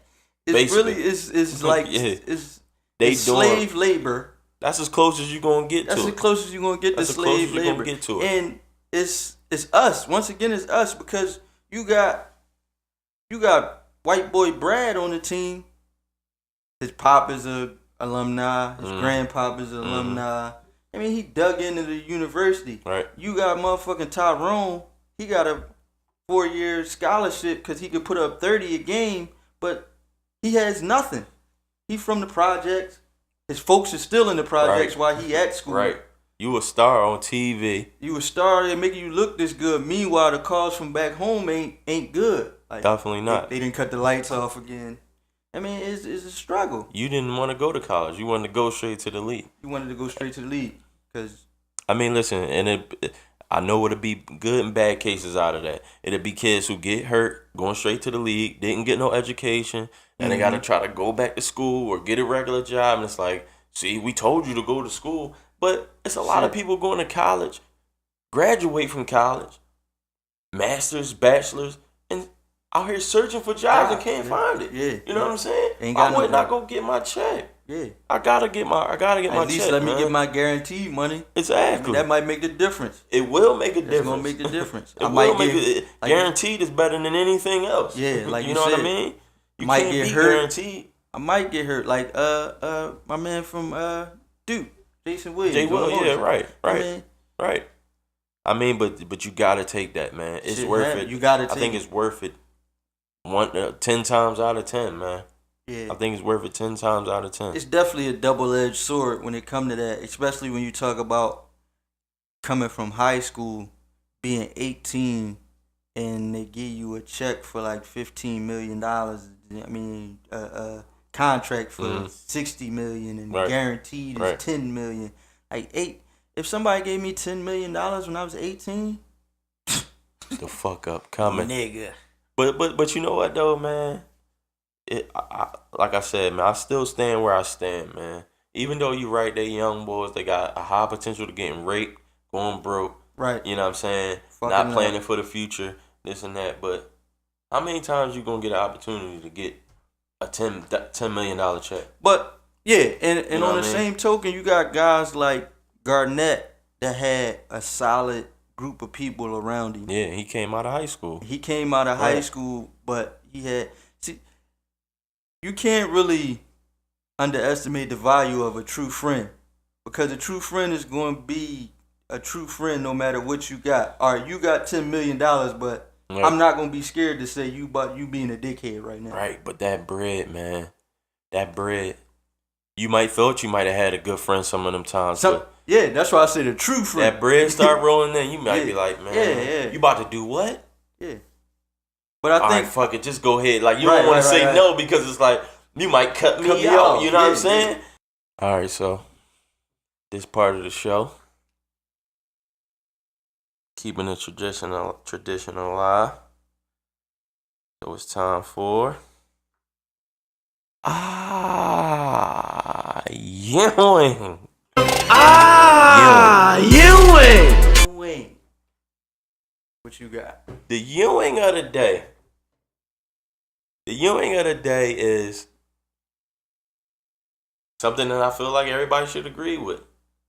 it's Basically. really it's like Yeah. it's They it's doing- slave labor. That's as close as you gonna get That's to the it. closest you're gonna get to That's the closest slave you gonna labor. get to it. And it's us. Once again, it's us, because you got white boy Brad on the team. His pop is a alumni. His grandpop is an alumni. I mean, he dug into the university. Right. You got motherfucking Tyrone. He got a 4-year scholarship because he could put up 30 a game, but he has nothing. He from the projects. His folks are still in the projects Right. while he at school. Right. You a star on TV. You a star, they making you look this good. Meanwhile, the calls from back home ain't good. Like, Definitely not. They didn't cut the lights off again. I mean, it's a struggle. You didn't want to go to college. You wanted to go straight to the league. You wanted to go straight to the league. Cause I mean, listen, and I know it'll be good and bad cases out of that. It'll be kids who get hurt, going straight to the league, didn't get no education, and they got to try to go back to school or get a regular job. And it's like, see, we told you to go to school. But it's a lot of people going to college, graduate from college, masters, bachelors, and out here searching for jobs and can't find it. Yeah. You know what I'm saying? Ain't I got would no not go get my check. Yeah. I gotta get my check. At least let me get my guaranteed money. Exactly. That might make the difference. It will make a difference. It's gonna make the difference. Guaranteed is better than anything else. Yeah, like you you know said, what I mean. You might can't get be hurt. guaranteed. I might get hurt. Like my man from Duke, Jason Williams. Jay Will, yeah, right. Right. I mean, but you gotta take that, man. It's worth it. You gotta take I think it's worth it. 10 times out of 10, man. Yeah. I think it's worth it 10 times out of 10. It's definitely a double-edged sword when it comes to that, especially when you talk about coming from high school, being 18, and they give you a check for like $15 million. I mean, contract for $60 million and guaranteed is $10 million. Like if somebody gave me $10 million when I was 18, the fuck up coming, nigga. But you know what though, man? Like I said, man, I still stand where I stand, man. Even though you right, they young boys, they got a high potential to getting raped, going broke. Right. You know what I'm saying? Fucking not planning for the future, this and that. But how many times you gonna get an opportunity to get a $10 million check? But yeah, and You know on what the I mean? same token, you got guys like Garnett that had a solid group of people around him. Yeah, he came out of high school. He came out of high school, but he had. See, you can't really underestimate the value of a true friend, because a true friend is going to be a true friend no matter what you got. All right, you got $10 million, but I'm not going to be scared to say you being a dickhead right now. Right, but that bread, man, that bread. You might felt you might have had a good friend some of them times. Yeah, that's why I say the true friend. That bread start rolling in, you might be like, man, you about to do what? Yeah. But I think, all right, fuck it, just go ahead. Like, you don't want to say no because it's like, you might cut me out. You know what I'm saying? Yeah. All right, so this part of the show, keeping the tradition alive. So it's time for Ewing. Ewing. What you got? The Ewing of the day. The Ewing of the day is something that I feel like everybody should agree with.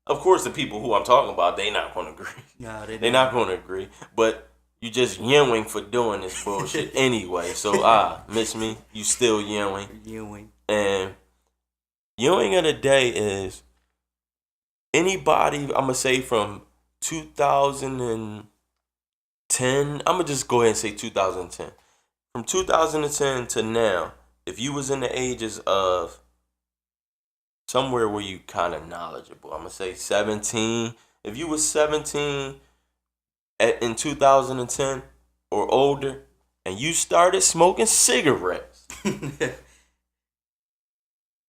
Of course, the people who I'm talking about, they not going to agree. Nah, they're not going to agree. But you just Ewing for doing this bullshit anyway. So, miss me, you still Ewing. Ewing. And Ewing of the day is anybody, I'm going to say from 2010, I'm going to just go ahead and say 2010. From 2010 to now, if you was in the ages of somewhere where you kind of knowledgeable, I'm going to say 17. If you was 17 in 2010 or older and you started smoking cigarettes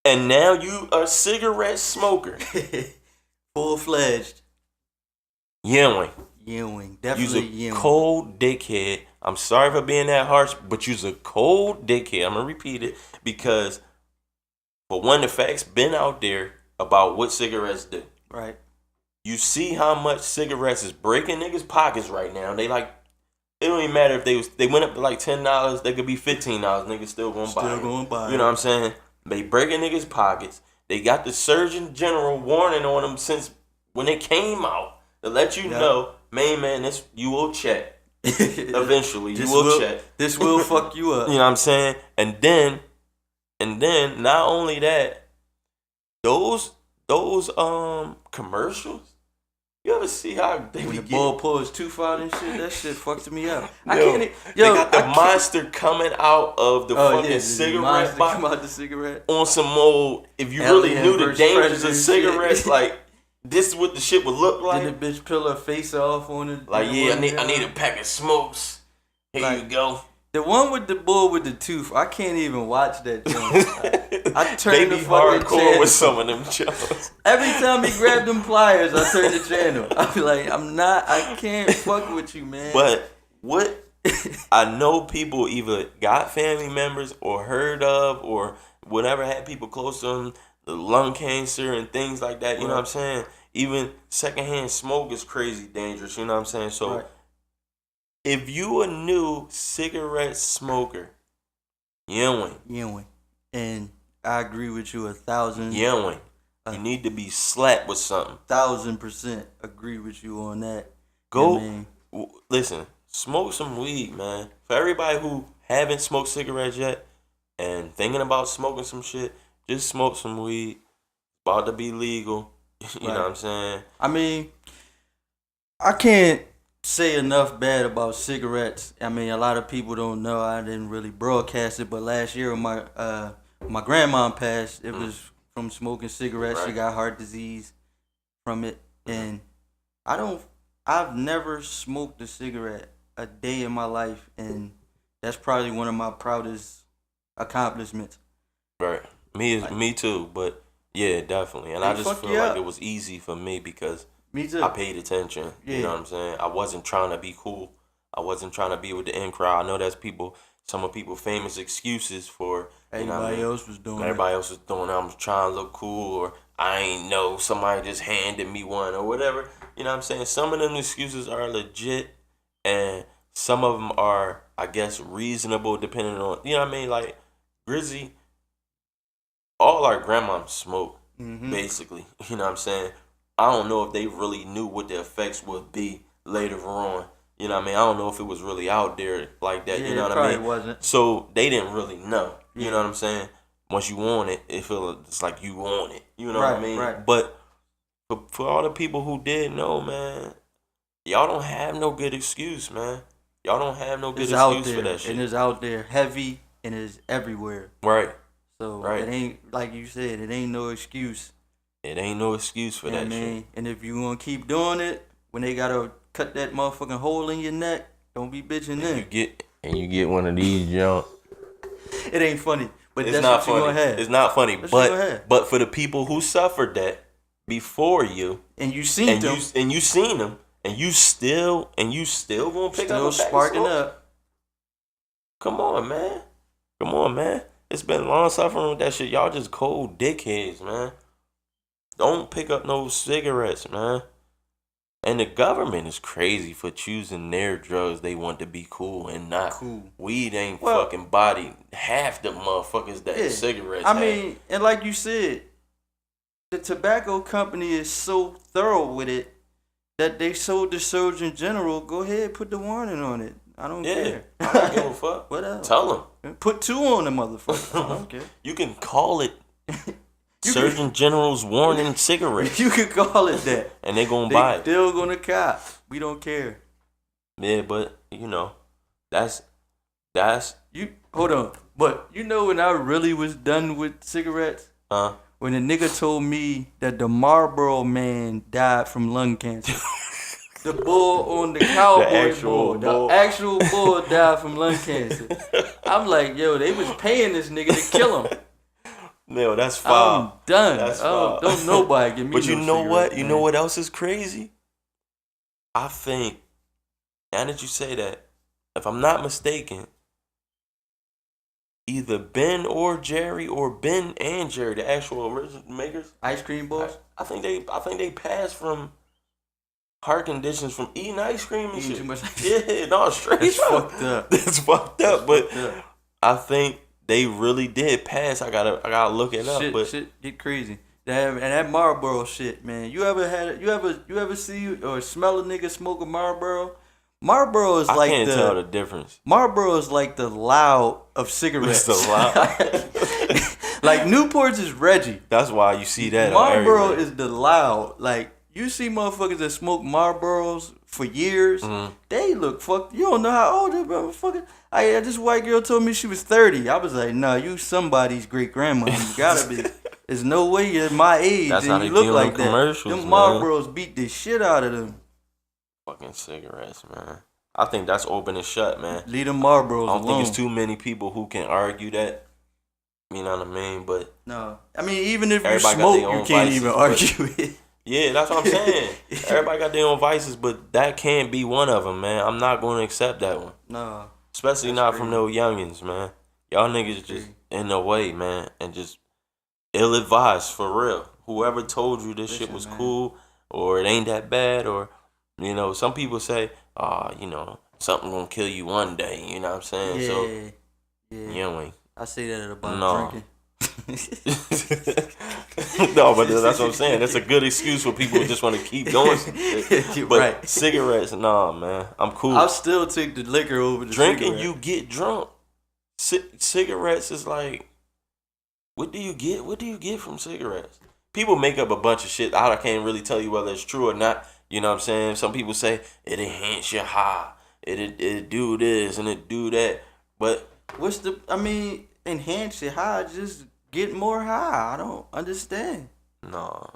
and now you a cigarette smoker. Full-fledged. Ewing. Definitely You's a Ewing. cold dickhead. I'm sorry for being that harsh, but you's a cold dickhead. I'm going to repeat it because, for one, the facts been out there about what cigarettes do. Right. You see how much cigarettes is breaking niggas' pockets right now. They like, it don't even matter if they went up to like $10, they could be $15. Niggas still going to buy it. You know what I'm saying? They breaking niggas' pockets. They got the Surgeon General warning on them since when they came out to let you know, man, this you will check. Eventually, you will check. This will fuck you up. You know what I'm saying? And then, not only that, those commercials. You ever see how they when be the ball pulls too far and shit? That shit fucked me up. They got the monster coming out of the fucking cigarette box. Come out the cigarette On some old. If you really knew the dangers of cigarettes, like this is what the shit would look like. Did the bitch peel her face off on it? Like, yeah, I need a pack of smokes. Here like, you go. The one with the bull with the tooth, I can't even watch that joint. I turn the fucking hardcore channel. with some of them shows. Every time he grabbed them pliers, I turn the channel. I be like, I can't fuck with you, man. But what I know people either got family members or heard of or whatever had people close to them, the lung cancer and things like that, you know what I'm saying? Even secondhand smoke is crazy dangerous, you know what I'm saying? So if you a new cigarette smoker, you and I agree with you 1,000. you need to be slapped with something. 1,000% agree with you on that. Go, listen, smoke some weed, man. For everybody who haven't smoked cigarettes yet and thinking about smoking some shit, just smoke some weed. About to be legal. You know what I'm saying? I mean, I can't say enough bad about cigarettes. I mean, a lot of people don't know. I didn't really broadcast it, but last year when my grandma passed, it was from smoking cigarettes. She got heart disease from it, and I've never smoked a cigarette a day in my life, and that's probably one of my proudest accomplishments. Right. Me too, but yeah, definitely. And I just feel like it was easy for me because me too. I paid attention. You know what I'm saying? I wasn't trying to be cool. I wasn't trying to be with the in crowd. I know that's some of people famous excuses for everybody else was doing Everybody else was doing it. I was trying to look cool, or I ain't know, somebody just handed me one or whatever. You know what I'm saying? Some of them excuses are legit and some of them are, I guess, reasonable depending on, you know what I mean? Like Grizzy, all our grandmoms smoke, basically. You know what I'm saying? I don't know if they really knew what the effects would be later on. You know what I mean? I don't know if it was really out there like that. Yeah, you know what I mean? Wasn't. So they didn't really know. You know what I'm saying? Once you want it, it feels it's like you want it. You know what I mean? Right. But for all the people who did know, man, y'all don't have no good excuse, man. Y'all don't have no good excuse for that shit. And it's out there heavy and it's everywhere. Right. So it ain't, like you said, it ain't no excuse. It ain't no excuse for that shit. And if you want to keep doing it, when they got to cut that motherfucking hole in your neck, don't be bitching then. You get one of these junk. It ain't funny, but it's that's not what funny. you gonna have. It's not funny, but for the people who suffered that before you, and you seen them, and you seen them, and you still gonna pick up, sparking up. Come on, man. It's been long suffering with that shit. Y'all just cold dickheads, man. Don't pick up no cigarettes, man. And the government is crazy for choosing their drugs they want to be cool and not cool. Weed ain't fucking body half the motherfuckers that cigarettes have. I mean, and like you said, the tobacco company is so thorough with it that they sold the Surgeon General, go ahead, put the warning on it. I don't care. I don't give a fuck. Whatever. Tell them. Put 2 on the motherfucker. I don't care. You can call it Surgeon General's warning cigarettes. You can call it that. And they gonna buy it. Still gonna cop. We don't care. Yeah, but that's you. Hold on, but when I really was done with cigarettes, when a nigga told me that the Marlboro Man died from lung cancer. The bull on the cowboy bull. The actual bull died from lung cancer. I'm like, yo, they was paying this nigga to kill him. No, that's foul. I'm done. That's foul. Don't nobody give me But you know what? cigarette, You know what else is crazy? I think, now that you say that, if I'm not mistaken, either Ben or Jerry or Ben and Jerry, the actual original makers, Ice Cream Boys, I think they passed from heart conditions from eating ice cream and shit. Too much. Yeah, no, straight It's up. fucked up. It's fucked up, but I think they really did pass. I gotta look it up. But shit get crazy. And that Marlboro shit, man. You ever see or smell a nigga smoke a Marlboro? Marlboro is like I can't tell the difference. Marlboro is like the loud of cigarettes. It's the loud. Like Newport's is Reggie. That's why you see that. Marlboro is the loud. Like you see motherfuckers that smoke Marlboros for years. Mm-hmm. They look fucked. You don't know how old that motherfucker. This white girl told me she was 30. I was like, nah, you somebody's great grandma. You gotta be. There's no way you're my age That's how and they you look do like them that. commercials, Them man. Marlboros beat the shit out of them. Fucking cigarettes, man. I think that's open and shut, man. Leave them Marlboros I don't alone. think it's too many people who can argue that. You know what I mean? But no. I mean, even if you everybody got smoke, their you own can't vices, even but- argue it. yeah, that's what I'm saying. Everybody got their own vices, but that can't be one of them, man. I'm not going to accept that one. No. Especially That's not crazy. from no youngins, man. Y'all niggas just crazy. in the way, man, and just ill-advised for real. Whoever told you this shit Listen, was man. cool or it ain't that bad, or you know, some people say, you know, something gonna kill you one day. You know what I'm saying? Yeah. So Yeah. you know, I say that about No. drinking. no, but that's what I'm saying. That's a good excuse for people who just want to keep doing some shit. You're But right. cigarettes, nah, man. I'm cool. I'll still take the liquor over the Drinking, cigarette. you get drunk. Cigarettes is like, what do you get? What do you get from cigarettes? People make up a bunch of shit. I can't really tell you whether it's true or not. You know what I'm saying? Some people say it enhance your high. It do this and it do that. But What's the? I mean, enhance your high. Just get more high. I don't understand. no,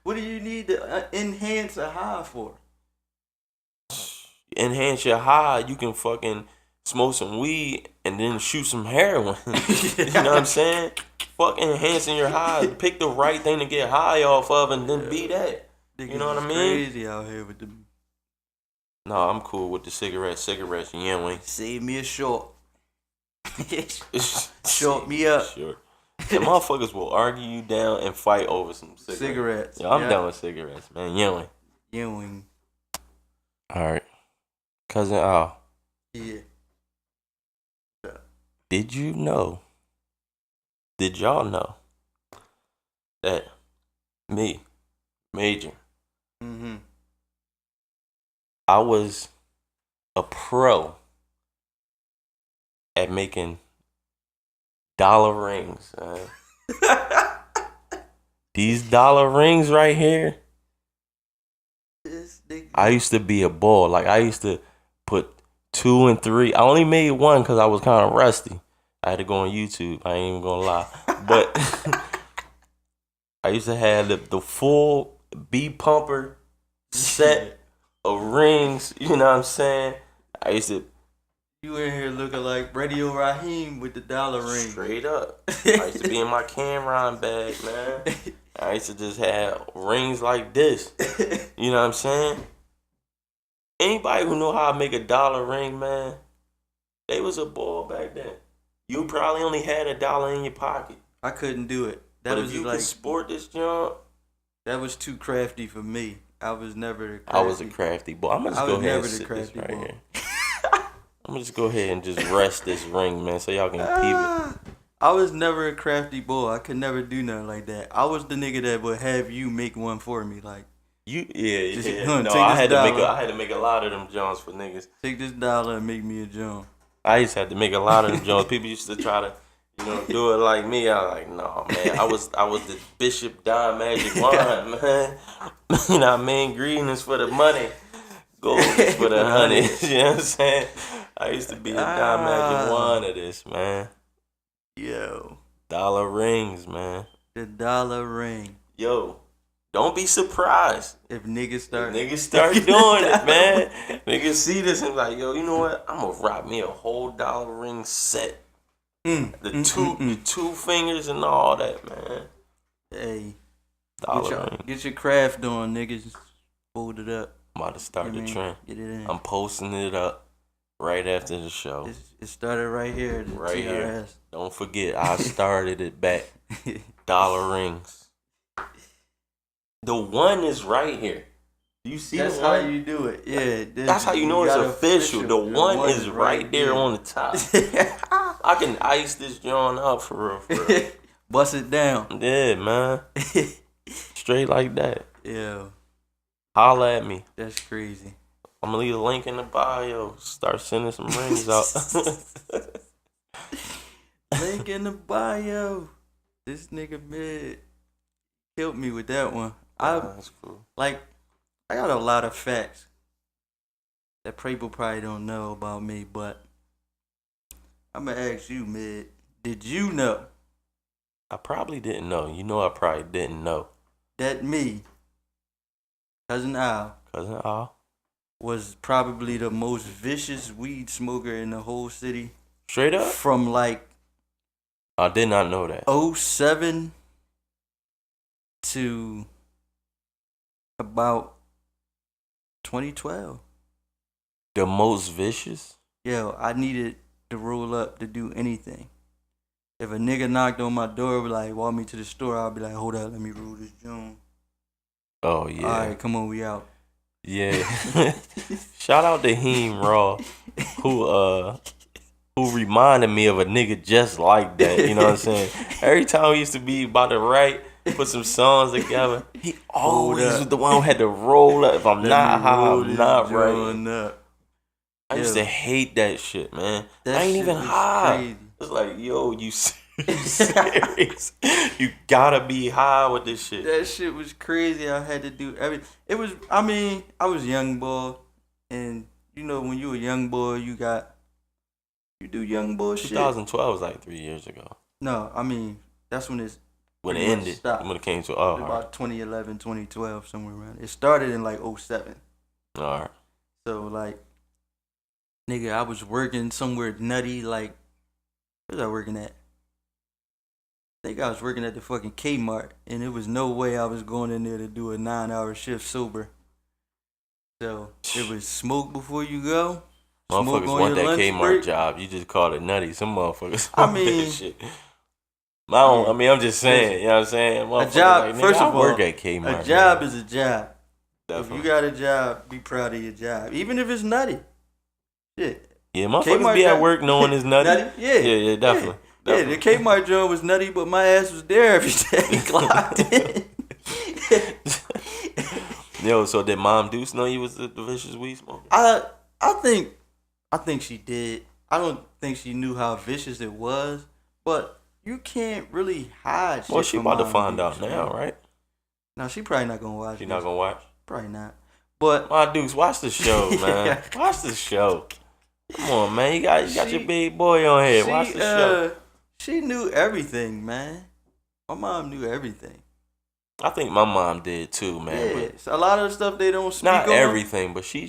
What do you need to enhance a high for? enhance your high. You can fucking smoke some weed and then shoot some heroin. You know what I'm saying? Fuck enhancing your high. Pick the right thing to get high off of and then be that. You know what I mean? Crazy out here with the. No, I'm cool with the cigarettes. Cigarettes, you know what I mean? Save me a short. Short me up. Sure. The motherfuckers will argue you down and fight over some cigarettes. Cigarettes. Yo, I'm yeah. done with cigarettes, man. You know what I mean? Ewing. All right. Cousin Al, Yeah. did you know? Did y'all know that me, Major, Mm-hmm. I was a pro at making dollar rings. These dollar rings right here, This nigga. I used to be a ball. Like, I used to put 2 and 3. I only made one because I was kind of rusty. I had to go on YouTube. I ain't even gonna lie. But I used to have the full B pumper set of rings. You know what I'm saying? I used to You in here looking like Radio Raheem with the dollar ring. straight up. I used to be in my Cameron bag, man. I used to just have rings like this. You know what I'm saying? Anybody who know how to make a dollar ring, man, they was a ball back then. You probably only had $1 in your pocket. I couldn't do it. That But was if you like could sport this jump, that was too crafty for me. I was never the crafty. I was a crafty boy. I'm gonna just I go was ahead and never the sit this crafty right boy. here. I'm gonna just go ahead and just rest this ring, man, so y'all can peep it. I was never a crafty boy. I could never do nothing like that. I was the nigga that would have you make one for me. Like, Just, Just, yeah. huh, No, take I this had to make dollar. I had to make a lot of them Jones for niggas. take this dollar and make me a jump. I used to have to make a lot of them Jones. People used to try to, do it like me. I was like, no, man. I was the Bishop Don Magic Wand, man. You know what I mean? Green is for the money. Gold is for the honey. You know what I'm saying? I used to be a Don Magic Wand of this, man. Yo, Dollar rings, man. the dollar ring. Yo, don't be surprised. If niggas start, Niggas start doing it, man. Niggas see this and like, yo, you know what? I'm gonna rock me a whole dollar ring set. The two fingers and all that, man. Hey, Dollar ring. get your craft on, niggas. Fold it up. I'm about to start the trend. Get it in. I'm posting it up right after the show. It started right here. The Right here. TRS. Don't forget, I started it back. Dollar rings. The one is right here. Do you see That's the how one? you do it. Yeah. That's how you know it's got official. The one is right there on the top. I can ice this joint up for real, for real. Bust it down. Yeah, man. Straight like that. Yeah, Holla at me. that's crazy. I'm gonna leave a link in the bio. Start sending some rings out. Link in the bio. This nigga mid killed me with that one. That's cool. I got a lot of facts that people probably don't know about me, but I'm gonna ask you, mid. Did you know I probably didn't know. You know, I probably didn't know. that me, Cousin Al, Cousin Al. was probably the most vicious weed smoker in the whole city. Straight up? From like I did not know that. 07 to about 2012. The most vicious? Yo, I needed to roll up to do anything. If a nigga knocked on my door, like walk me to the store, I'll be like, hold up, let me roll this joint. Oh, yeah. All right, come on, we out. Yeah. Shout out to Heem Raw, who reminded me of a nigga just like that. You know what I'm saying? Every time we used to be about to write, put some songs together, he always was the one who had to roll up. If I'm not high, I'm not right. I used to hate that shit, man. I ain't even high. Crazy. It's like, yo, you serious? You gotta be high with this shit. That shit was crazy. I had to do everything. It was, I mean, I was young boy, and you know when you a young boy, you do young boy shit. 2012 was like 3 years ago. No, I mean that's when it ended. Stopped. When it came to about 2011, 2012, somewhere around. It started in like 07. All right. So like, nigga, I was working somewhere nutty. Like, where was I working at? I think I was working at the fucking Kmart, and there was no way I was going in there to do a 9-hour shift sober. So it was smoke before you go. Motherfuckers want that Kmart break. Job. You just called it nutty. Some motherfuckers want that shit. I mean, I'm just saying. You know what I'm saying? A job, like, first of all, work at Kmart, a job is a job. Definitely. If you got a job, be proud of your job, even if it's nutty. Shit. Yeah, motherfuckers Kmart be at work knowing it's nutty. Nutty? Yeah, definitely. Yeah, the Kmart joint was nutty, but my ass was there every day, clocked in. Yo, so did Mom Deuce know you was the vicious weed smoker? I think she did. I don't think she knew how vicious it was, but you can't really hide shit. Well, she from about to Mom find Deuce, out now, right? No, she probably not gonna watch. She not gonna watch? Probably not. But Mom Deuce, watch the show, man. Watch the show. Come on, man. You got your big boy on here. Watch the show. She knew everything, man. My mom knew everything. I think my mom did too, man. Yeah, but a lot of the stuff they don't speak not on. Everything, but she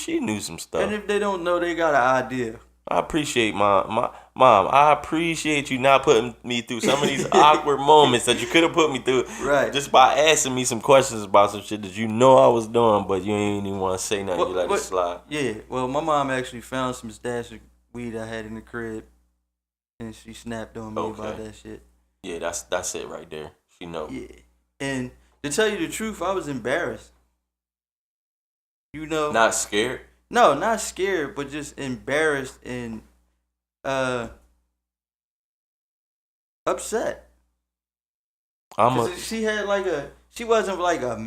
knew some stuff. And if they don't know, they got an idea. I appreciate my mom. I appreciate you not putting me through some of these awkward moments that you could have put me through, right? Just by asking me some questions about some shit that you know I was doing, but you ain't even want to say nothing. You let it slide. Yeah. Well, my mom actually found some stash of weed I had in the crib, and she snapped on me about that shit. Yeah, that's it right there. She know. Yeah. And to tell you the truth, I was embarrassed. You know. Not scared? No, not scared, but just embarrassed and upset. She had like it wasn't like a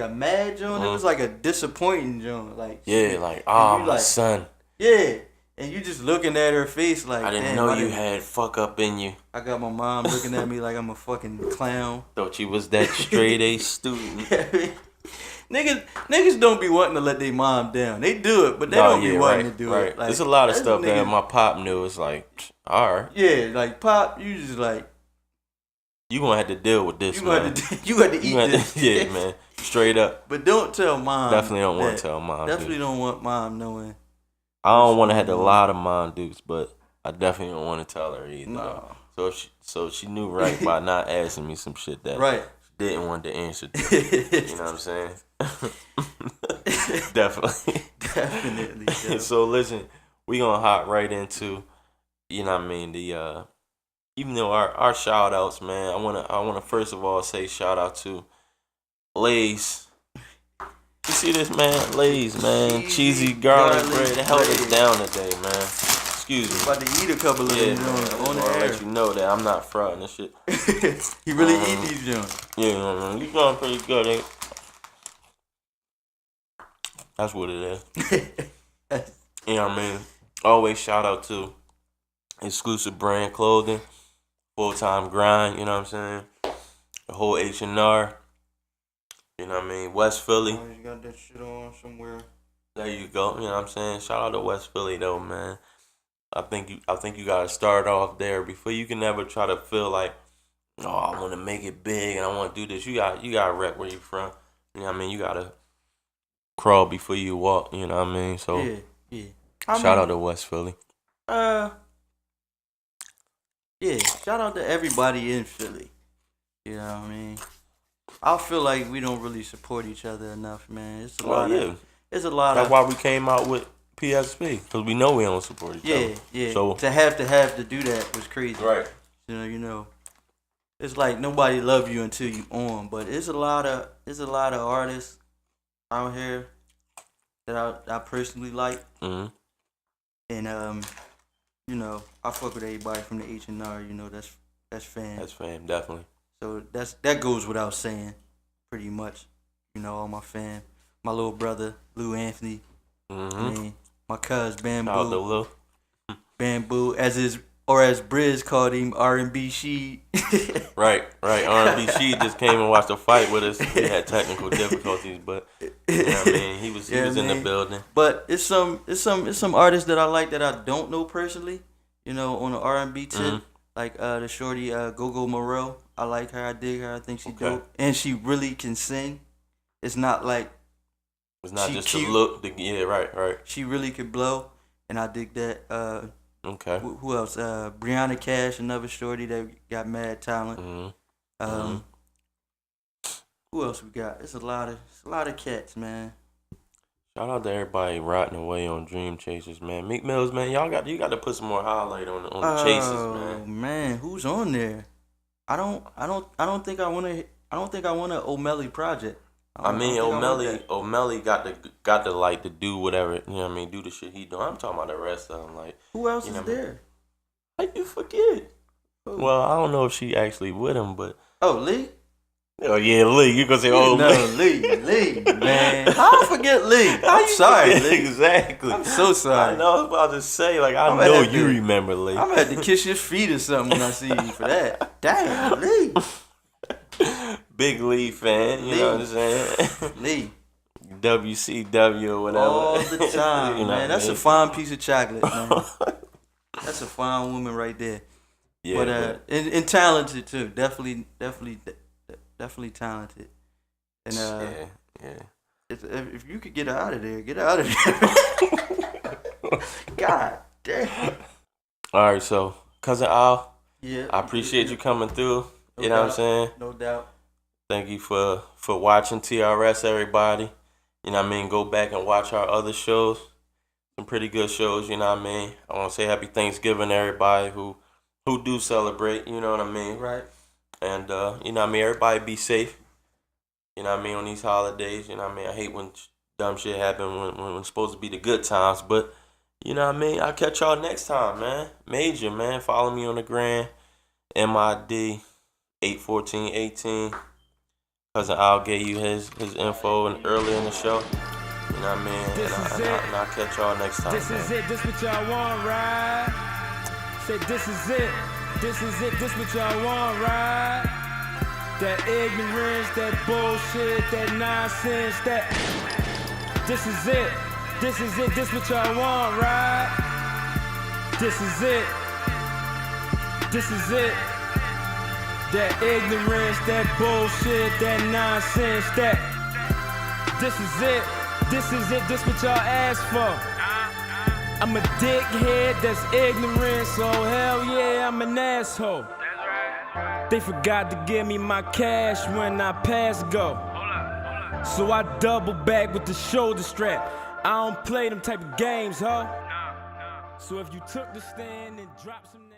mad joint. It was like a disappointing joint. Like my son. Yeah. And you just looking at her face like, I didn't know you had fuck up in you. I got my mom looking at me like I'm a fucking clown. Thought you was that straight A student. Niggas don't be wanting to let their mom down. They do it, but they don't be wanting to do it. Like, there's a lot of stuff that my pop knew. It's like, all right. Yeah, like Pop, you just like, you gonna have to deal with this, man. You got to eat this. Yeah, man. Straight up. But don't tell mom. Definitely don't want to tell mom. Definitely don't want mom knowing. I don't want to have a lot of Mom Dukes, but I definitely don't want to tell her either. No. So she knew right by not asking me some shit that she didn't want to answer to. You know what I'm saying? Definitely. Definitely. So listen, we gonna hop right into, you know what I mean, the even though our shout outs, man, I wanna first of all say shout out to Lay's. You see this, man? Lay's, man. Cheesy garlic bread. They held us down today, man. Excuse me. About to eat a couple of them joints on the air. I'll let you know that I'm not fronting this shit. He really eat these joints. Yeah, you going pretty good, ain't? That's what it is. You know what I mean? Always shout out to Exclusive Brand Clothing, Full Time Grind, you know what I'm saying? The whole H&R. You know what I mean? West Philly. You got that shit on somewhere. There you go. You know what I'm saying? Shout out to West Philly though, man. I think you gotta start off there before you can ever try to feel like oh, I want to make it big and I want to do this. You gotta rep where you from. You know what I mean? You gotta crawl before you walk. You know what I mean? So yeah. Shout out to West Philly. Yeah, shout out to everybody in Philly. You know what I mean? I feel like we don't really support each other enough, man. It's a lot of. It's a lot That's of. why we came out with PSP, because we know we don't support each other. Yeah. So to have to do that was crazy. Right. You know. It's like nobody love you until you on, but there's a lot of artists out here that I personally like. Mm-hmm. And you know, I fuck with everybody from the H&R. You know, that's fam. That's fam, definitely. So that goes without saying, pretty much. You know, all my fam, my little brother Lou Anthony. Mm-hmm. I mean, my cuz Bamboo. Shout out to Lou. Bamboo, as Briz called him, R&B She. Right. R&B She just came and watched the fight with us. We had technical difficulties, but you know what I mean, he was in the building. But it's some artists that I like that I don't know personally. You know, on the R&B tip, Mm-hmm. like the shorty Gogo Moreau. I like her. I dig her. I think she dope, and she really can sing. It's not like it's not she just cute. the look. Yeah, right. She really could blow, and I dig that. Okay. Who else? Brianna Cash, another shorty that got mad talent. Mm-hmm. Who else we got? It's a lot of cats, man. Shout out to everybody rotting away on Dream Chasers, man. Meek Mills, man, you got to put some more highlight on the Chasers, man. Oh man, who's on there? I don't think I want a O'Malley project. O'Malley got to like to do whatever, you know what I mean, do the shit he doing. I'm talking about the rest of them, like. Who else is there? How you forget? Who? Well, I don't know if she actually with him, but. Oh, Lee. Oh yeah, Lee. You gonna say Lee, man. How I forget Lee? I'm sorry, Lee. Exactly. I'm so sorry. I know I was about to say, like, I know you remember Lee. I'm gonna have to kiss your feet or something when I see you for that. Damn, Lee. Big Lee fan, you know what I'm saying? Lee. WCW or whatever. All the time, you know man. That's a fine piece of chocolate, man. That's a fine woman right there. Yeah, but and talented too. Definitely talented. And yeah. If you could get her out of there, get her out of there. God damn. All right, so Cousin Al, yeah, I appreciate you coming through. No you know doubt. what I'm saying? No doubt. Thank you for watching TRS, everybody. You know what I mean? Go back and watch our other shows. Some pretty good shows, you know what I mean? I want to say happy Thanksgiving to everybody who do celebrate, you know what I mean? Right. And, you know what I mean? Everybody be safe, you know what I mean, on these holidays. You know what I mean? I hate when dumb shit happen when it's supposed to be the good times. But, you know what I mean? I'll catch y'all next time, man. Major, man. Follow me on the gram. MID 81418. Cousin Al gave you his info and earlier in the show. You know what I mean? And I'll catch y'all next time. This is it, this what y'all want, right? Say this is it, this what y'all want, right? That ignorance, that bullshit, that nonsense, that this is it, this what y'all want, right? This is it. That ignorance, that bullshit, that nonsense, that this is it, this what y'all asked for. I'm a dickhead that's ignorant, so hell yeah, I'm an asshole. They forgot to give me my cash when I pass go. So I double back with the shoulder strap. I don't play them type of games, huh? So if you took the stand and dropped some